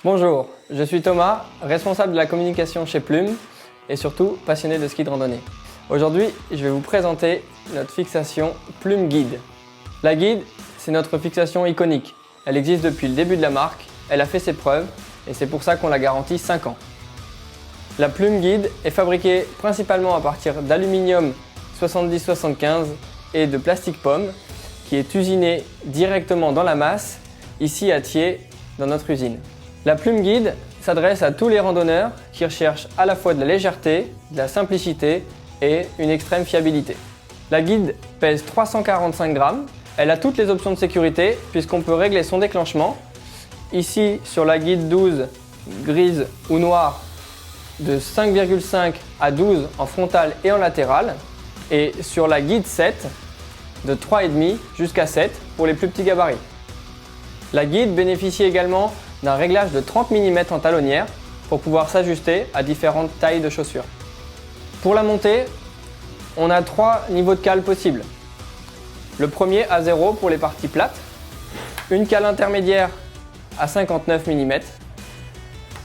Bonjour, je suis Thomas, responsable de la communication chez Plume et surtout passionné de ski de randonnée. Aujourd'hui, je vais vous présenter notre fixation Plume Guide. La Guide, c'est notre fixation iconique. Elle existe depuis le début de la marque, elle a fait ses preuves et c'est pour ça qu'on la garantit 5 ans. La Plume Guide est fabriquée principalement à partir d'aluminium 70-75 et de plastique pomme qui est usiné directement dans la masse, ici à Thiers, dans notre usine. La Plume Guide s'adresse à tous les randonneurs qui recherchent à la fois de la légèreté, de la simplicité et une extrême fiabilité. La Guide pèse 345 grammes, elle a toutes les options de sécurité puisqu'on peut régler son déclenchement. Ici sur la Guide 12, grise ou noire, de 5,5 à 12 en frontal et en latéral. Et sur la Guide 7, de 3,5 jusqu'à 7 pour les plus petits gabarits. La Guide bénéficie également d'un réglage de 30 mm en talonnière pour pouvoir s'ajuster à différentes tailles de chaussures. Pour la montée, on a 3 niveaux de cale possibles. Le premier à 0 pour les parties plates, une cale intermédiaire à 59 mm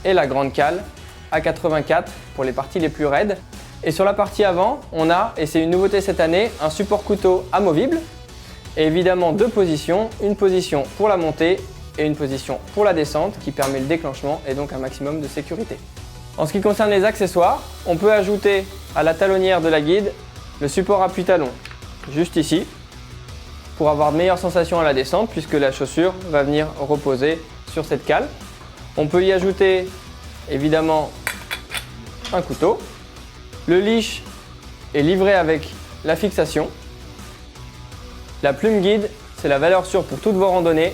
et la grande cale à 84 pour les parties les plus raides. Et sur la partie avant, on a, et c'est une nouveauté cette année, un support couteau amovible et évidemment deux positions, une position pour la montée et une position pour la descente qui permet le déclenchement et donc un maximum de sécurité. En ce qui concerne les accessoires, on peut ajouter à la talonnière de la Guide le support appui-talon, juste ici, pour avoir de meilleures sensations à la descente puisque la chaussure va venir reposer sur cette cale. On peut y ajouter évidemment un couteau. Le leash est livré avec la fixation. La Plume Guide, c'est la valeur sûre pour toutes vos randonnées.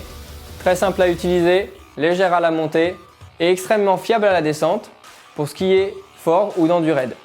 Très simple à utiliser, légère à la montée et extrêmement fiable à la descente pour skier fort ou dans du raid.